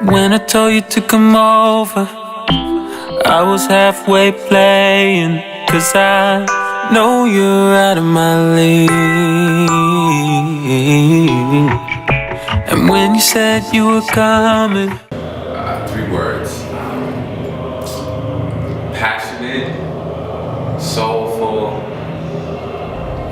When I told you to come over, I was halfway playing, 'cause I know you're out of my league. And when you said you were coming, 3 words. Passionate, soulful,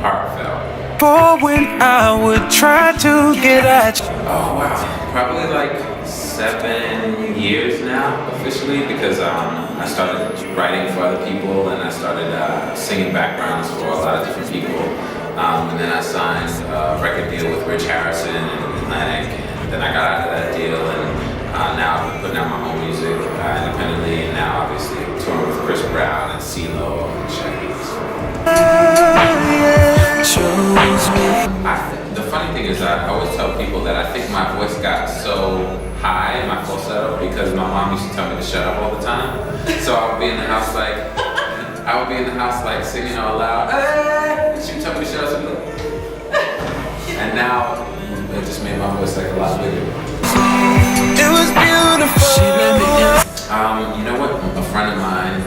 heartfelt. for when I would try to get at you. Oh wow, probably like 7 years now officially, because I started writing for other people and I started singing backgrounds for a lot of different people. And then I signed a record deal with Rich Harrison and Atlantic, and then I got out of that deal, and now I've been putting out my own music independently, and now obviously I'm touring with Chris Brown and CeeLo and shyness. The funny thing is, I always tell people that I think my voice got so high in my falsetto because my mom used to tell me to shut up all the time. So I would be in the house like singing all loud, hey! She would tell me to shut up, and now it just made my voice like a lot bigger. It was beautiful. You know what? A friend of mine,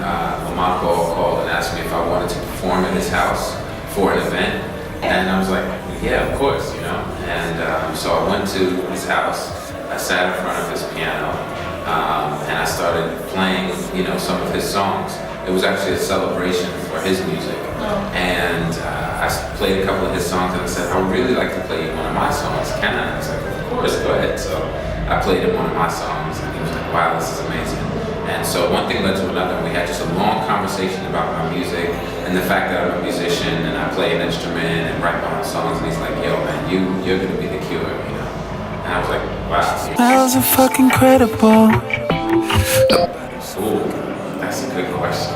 Lamako, called and asked me if I wanted to perform at his house for an event, and I was like, yeah, of course, you know. And so I went to his house. I sat in front of his piano, and I started playing, you know, some of his songs. It was actually a celebration for his music, and I played a couple of his songs, and I said, I would really like to play one of my songs. Can I? He's like, of course, go ahead. So I played him one of my songs, and he was like, wow, this is amazing. And so one thing led to another, and we had just a long conversation about my music and the fact that I'm a musician and I play an instrument and write my own songs. And he's like, yo, man, you're gonna be the Cure, you know? And I was like, wow. Smells are fucking credible. Ooh, that's a good question.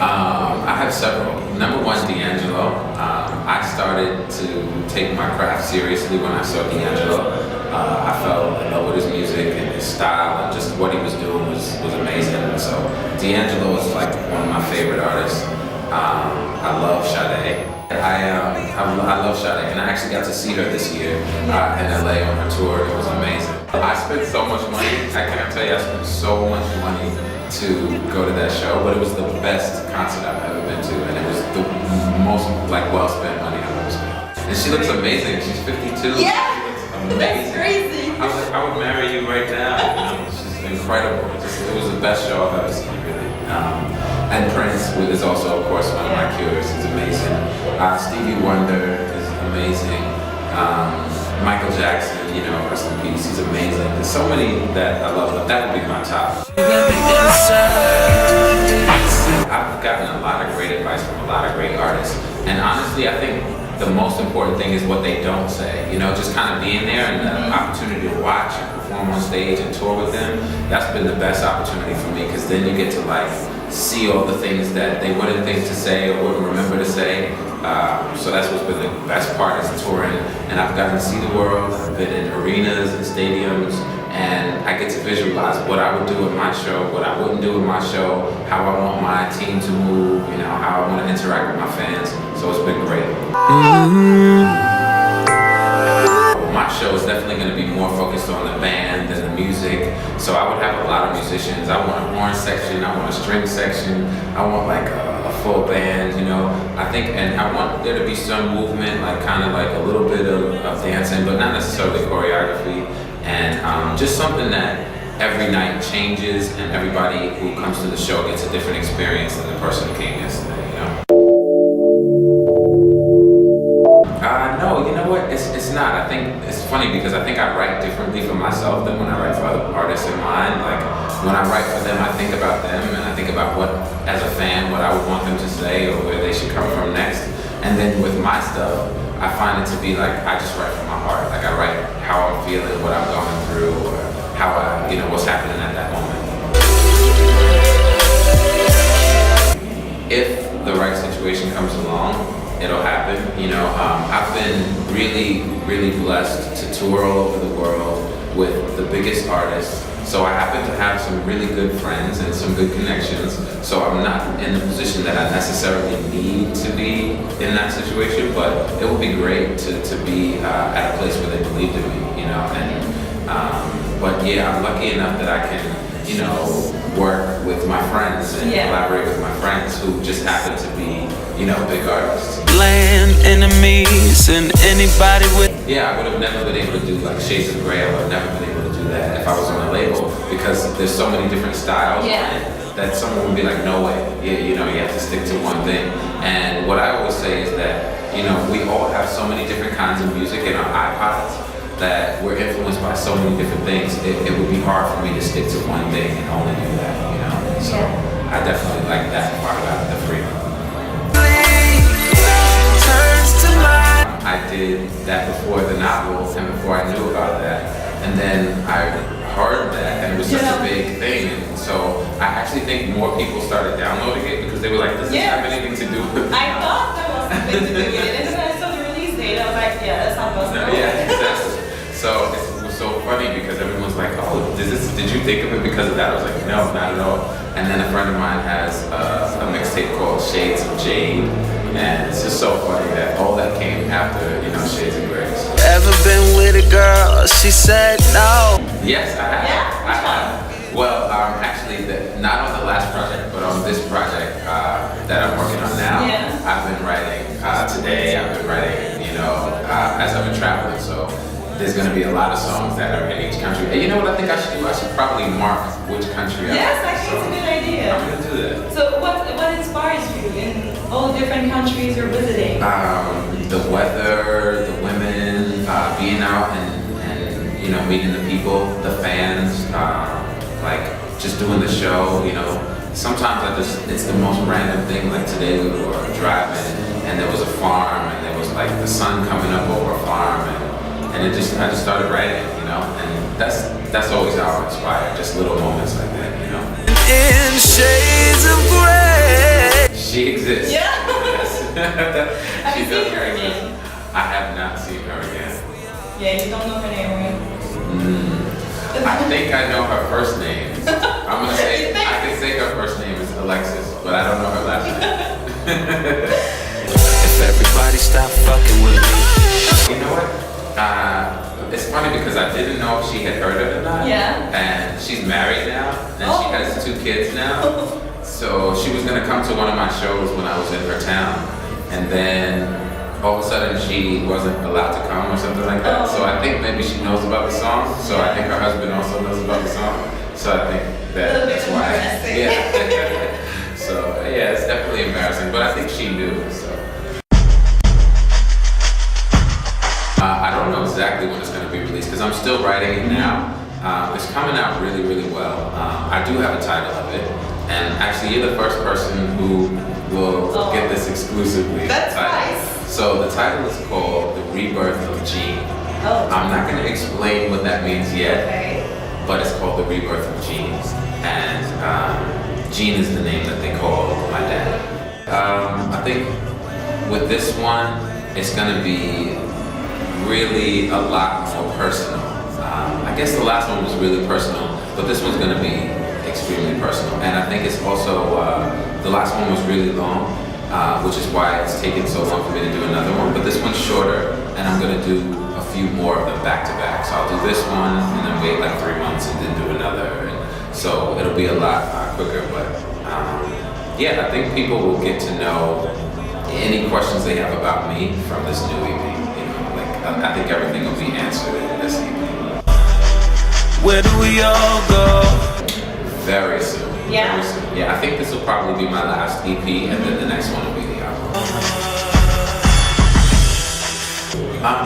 I have several. Number one, D'Angelo. I started to take my craft seriously when I saw D'Angelo. I fell in love with his music and his style, and just what he was doing was amazing. And so D'Angelo is like one of my favorite artists. I love Sade. I love Sade, and I actually got to see her this year in LA on her tour. It was amazing. I spent so much money. I can't tell you, I spent so much money to go to that show, but it was the best concert I've ever been to, and it was the most like well spent money I've ever spent. And she looks amazing. She's 52. Yeah. Amazing. That's crazy. I was like, I would marry you right now. You know, she's incredible. It was the best show I've ever seen, really. And Prince is also, of course, one of my cures. He's amazing. Stevie Wonder is amazing. Michael Jackson, you know, rest in peace. He's amazing. There's so many that I love, but that would be my top. I've gotten a lot of great advice from a lot of great artists, and honestly, I think the most important thing is what they don't say. You know, just kind of being there and the opportunity to watch and perform on stage and tour with them. That's been the best opportunity for me, because then you get to like see all the things that they wouldn't think to say or wouldn't remember to say. So that's what's been the best part is touring, and I've gotten to see the world. I've been in arenas and stadiums, and I get to visualize what I would do at my show, what I wouldn't do at my show, how I want my team to move, you know, how I want to interact with my fans. So it's been great. My show is definitely going to be more focused on the band than the music. So I would have a lot of musicians. I want a horn section, I want a string section, I want like a full band, you know. I think, and I want there to be some movement, like kind of like a little bit of dancing, but not necessarily choreography. And just something that every night changes, and everybody who comes to the show gets a different experience than the person who came yesterday, you know? No, you know what? It's not. I think it's funny because I think I write differently for myself than when I write for other artists in mind. Like when I write for them, I think about them and I think about what, as a fan, what I would want them to say or where they should come from next. And then with my stuff, I find it to be like I just write from my heart. Like I write how I'm feeling, what I'm going through, or how I, you know, what's happening at that moment. If the right situation comes along, it'll happen. You know, I've been really blessed to tour all over the world with the biggest artists. So I happen to have some really good friends and some good connections. So I'm not in the position that I necessarily need to be in that situation, but it would be great to be at a place where they believed in me, you know. And but yeah, I'm lucky enough that I can, you know, work with my friends and collaborate with my friends who just happen to be, you know, big artists. Land enemies and anybody with. Yeah, I would have never been able to do like Shades of Grey. I would have never been able to do that if I was on a label because there's so many different styles on it that someone would be like, no way. You know, you have to stick to one thing. And what I always say is that, you know, we all have so many different kinds of music in our iPods that we're influenced by so many different things. It would be hard for me to stick to one thing and only do that, you know? So I definitely like that part about the freedom. I did that before the novel and before I knew about that. And then I heard that and it was such a big thing. And so I actually think more people started downloading it because they were like, does this have anything to do with it? I thought there was something to do with it. And then I saw the release date, I was like, yeah, that's not possible. Yeah, exactly. So it was so funny because everyone's like, oh, did you think of it because of that? I was like, no, not at all. And then a friend of mine has a mixtape called Shades of Gene. And it's just so funny that all that came after, you know, Shades of Grey. Ever been with a girl? She said no. Yes, I have. Yeah? I have. Well, actually, not on the last project, but on this project that I'm working on now. I've been writing today. I've been writing, you know, as I've been traveling. So there's going to be a lot of songs that are in each country. And you know what I think I should do? I should probably mark which country I'm in. Yes, I think it's a good idea. I'm going to do that. So what inspires you in all the different countries you're visiting? The weather, the women, being out and you know, meeting the people, the fans, like just doing the show, you know. Sometimes it's the most random thing, like today we were driving and there was a farm and there was like the sun coming up over a farm and I just started writing, you know, and that's always how I'm inspired, just little moments like that, you know. In shades of gray. She exists. Yeah. Yes. Have you seen her again? I have not seen her again. Yeah, you don't know her name, right? I think I know her first name. I'm gonna say I can say her first name is Alexis, but I don't know her last name. If everybody stopped fucking with me. You know what? It's funny because I didn't know if she had heard of it or not. Yeah. And she's married now, and she has 2 kids now. So she was gonna come to one of my shows when I was in her town, and then all of a sudden she wasn't allowed to come or something like that. So I think maybe she knows about the song. So I think her husband also knows about the song. So I think that's why. Yeah. So yeah, it's definitely embarrassing, but I think she knew. So. I don't know exactly when it's going to be released because I'm still writing it now. It's coming out really, really well. I do have a title of it, and actually you're the first person who will get this exclusively. That's nice. So the title is called The Rebirth of Gene. I'm not going to explain what that means yet, but it's called The Rebirth of Gene. And Gene is the name that they call my dad. I think with this one, it's going to be really a lot more personal. I guess the last one was really personal, but this one's going to be extremely personal. And I think it's also, the last one was really long, which is why it's taken so long for me to do another one. But this one's shorter, and I'm going to do a few more of them back to back. So I'll do this one, and then wait like 3 months, and then do another. And so it'll be a lot quicker. But yeah, I think people will get to know any questions they have about me from this new EP. I think everything will be answered in this evening. Where do we all go? Very soon. Yeah? Very soon. Yeah, I think this will probably be my last EP, and then the next one will be the album.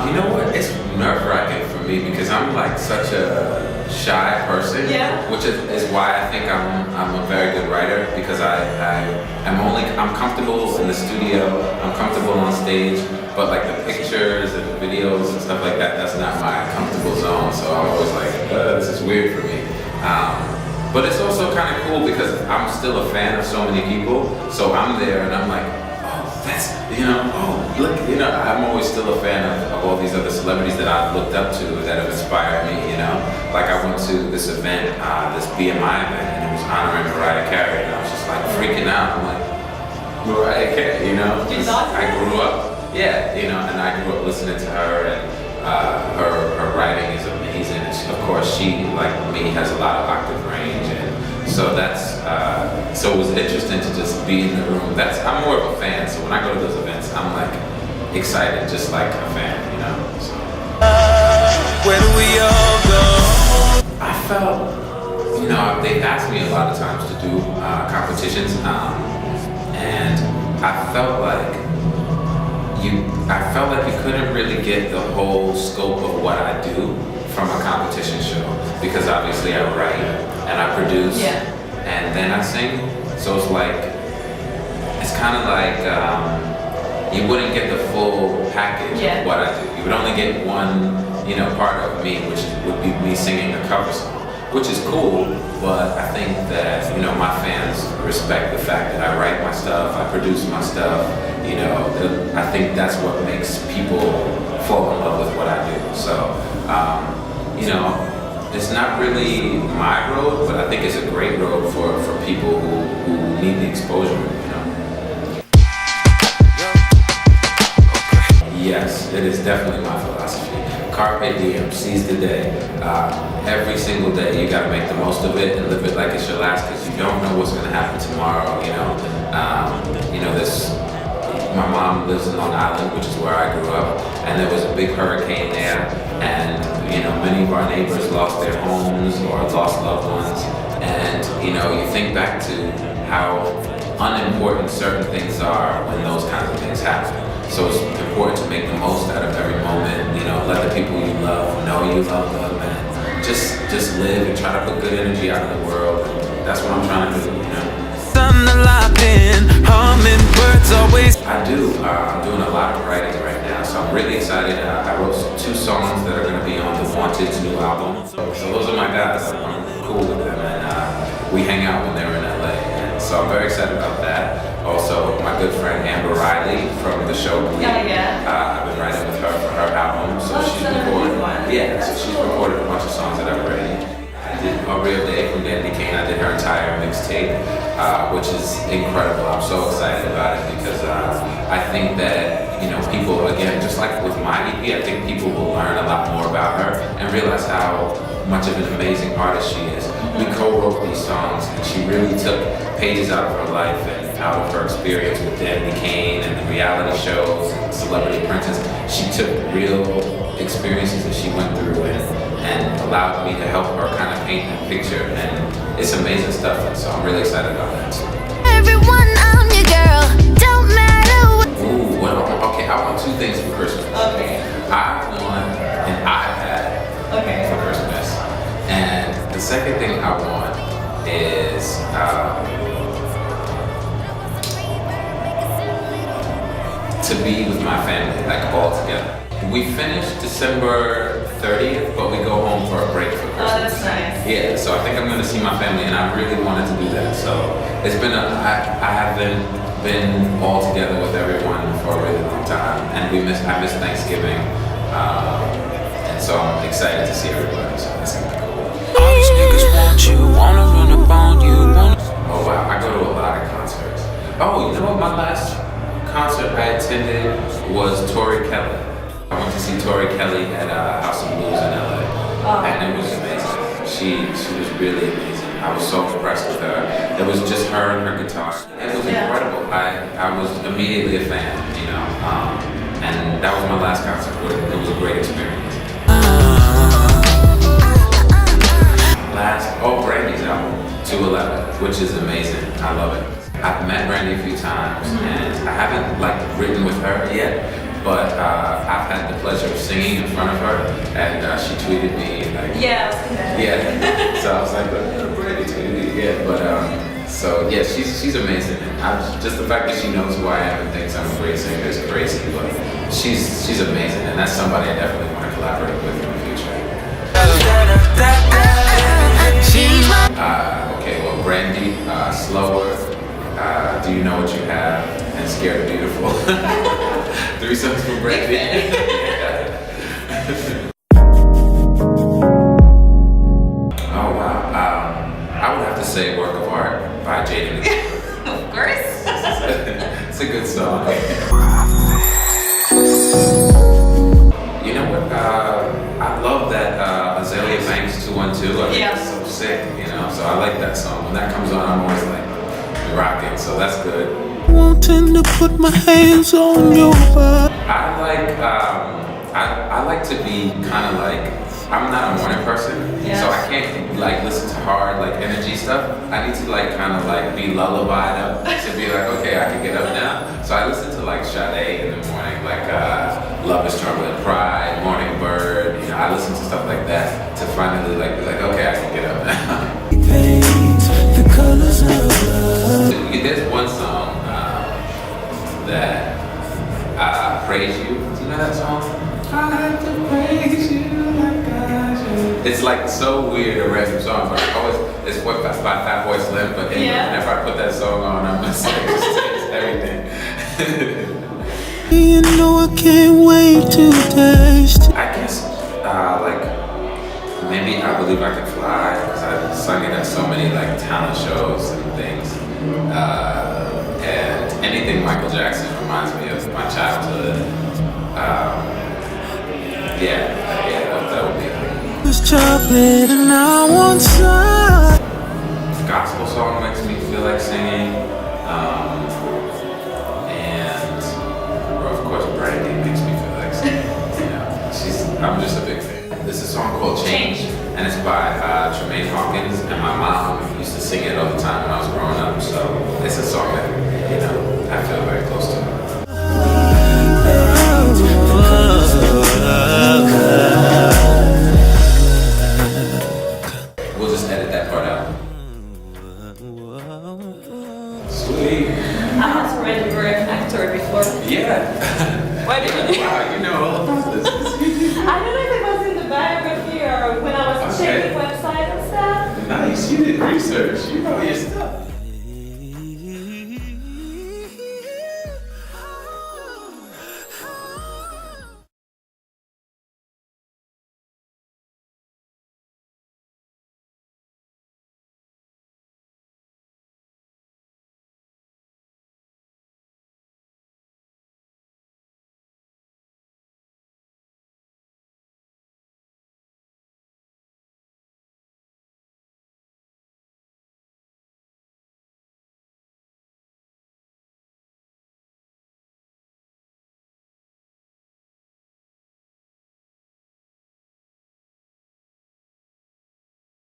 You know what? It's nerve-wracking for me because I'm like such a shy person, which is why I think I'm a very good writer because I'm comfortable in the studio, I'm comfortable on stage, but like the pictures and the videos and stuff like that, that's not my comfortable zone. So I'm always like, this is weird for me. But it's also kind of cool because I'm still a fan of so many people. So I'm there and I'm like, that's, look, I'm always still a fan of all these other celebrities that I've looked up to that have inspired me, Like I went to this event, this BMI event, and it was honoring Mariah Carey, and I was just like freaking out. I'm like, Mariah Carey, I grew up, and I grew up listening to her, and her writing is amazing. keys in. And of course, she, like me, has a lot of octave range, and so so it was interesting to just be in the room. I'm more of a fan, so when I go to those events, I'm like excited, just like a fan, you know. So. Where do we all go? I felt, they asked me a lot of times to do competitions, and I felt like you couldn't really get the whole scope of what I do from a competition show, because obviously I write and I produce, and then I sing. So it's kind of like you wouldn't get the full package of what I do. You would only get one, part of me, which would be me singing a cover song, which is cool. But I think that my fans respect the fact that I write my stuff, I produce my stuff. I think that's what makes people fall in love with what I do. So, it's not really my road, but I think it's a great road for people who need the exposure. Yes, it is definitely my philosophy. Carpe diem, seize the day. Every single day, you gotta make the most of it and live it like it's your last, because you don't know what's gonna happen tomorrow. My mom lives in Long Island, which is where I grew up, and there was a big hurricane there, and many of our neighbors lost their homes or lost loved ones, and you think back to how unimportant certain things are when those kinds of things happen. So it's important to make the most out of every moment. Let the people you love know you love them, and just live and try to put good energy out in the world. That's what I'm trying to do. I do. I'm doing a lot of writing right now, so I'm really excited. I wrote 2 songs that are going to be on the Wanted's new album. So those are my guys. I'm cool with them, and we hang out when they're in LA. And so I'm very excited about that. Also, my good friend Amber Riley from the show Glee. I've been writing with her for her album, so she's recorded. So she's recorded a bunch of songs that I've written. I did A Real Day from Jaiden The Cure. I did her entire mixtape, which is incredible. I'm so excited about it because I think that people, again, just like with my EP, I think people will learn a lot more about her and realize how much of an amazing artist she is. We co-wrote these songs, and she really took pages out of her life and out of her experience with Jaiden The Cure and the reality shows and Celebrity Apprentice. She took real experiences that she went through and allowed me to help her kind of paint that picture, and it's amazing stuff, and so I'm really excited about that. Everyone, I'm your girl, don't matter what. Ooh, okay, I want 2 things for Christmas. Okay. I want an iPad for Christmas, and the second thing I want is to be with my family, like all together. We finished December 30th, but we go home for a break for Christmas. Oh, that's nice. Yeah, so I think I'm gonna see my family, and I really wanted to do that. So it's been I haven't been all together with everyone for a really long time, and I miss Thanksgiving, and so I'm excited to see everybody. So that's gonna be cool. All these niggas want you, wanna run up on you, Oh wow, I go to a lot of concerts. Oh, you know what? My last concert I attended was Tori Kelly. I went to see Tori Kelly at House of Blues in LA, and it was amazing. She was really amazing. I was so impressed with her. It was just her and her guitar. It was incredible. I was immediately a fan, and that was my last concert. It was a great experience. Brandy's album, 211, which is amazing. I love it. I've met Brandy a few times, and I haven't written with her yet, but I've had the pleasure of singing in front of her, and she tweeted me so I was like, Brandy tweeted me, but she's amazing, and just the fact that she knows who I am and thinks I'm a great singer is crazy, but she's amazing, and that's somebody I definitely want to collaborate with in the future. Okay, well, Brandy, Slower, Do You Know What You Have, and Scared of Beautiful. 3 songs from Brandy. Oh wow, I would have to say Work of Art by Jaiden The Cure. Of course. It's a good song. You know what? I Yeah. it's so sick, you know. So I like that song. When that comes on, I'm always like rocking. So that's good. Wanting to put my hands on your body. I like to be kind of like, I'm not a morning person, Yeah. so I can't like listen to hard like energy stuff. I need to like kind of like be lullabied up to be like, okay, I can get up now. So I listen to like Sade in the morning, like Love Is Trouble and Pride, Morning Bird. You know, I listen to stuff like that to finally like be like, okay, I can get up now. Paint the colors of love. There's one song that Praise You. Do you know that song? I have to praise you like I should. It's like so weird, a random song, but it's by Fatboy Slim, but whenever I put that song on, I'm just like, it's everything. You know I can't wait to taste. I guess, like, maybe I Believe I Can Fly, because I've sung it at so many, like, talent shows and things. And anything Michael Jackson reminds me of my childhood. That would be it. It's chocolate and I want some. Gospel song makes me feel like singing. Or of course, Brandy makes me feel like singing. I'm just a big fan. This is a song called Change, and it's by Tremaine Hawkins, and my mom used to sing it all the time when I was growing up, so it's a song that, you know, I feel very close to. We'll just edit that part out. Sweet. I had to read the word Antwerp before. Yeah. Why did you? Wow, you know all about this. I don't know if it was in the biography or when I was checking the website and stuff. Nice, you did research. You know your stuff.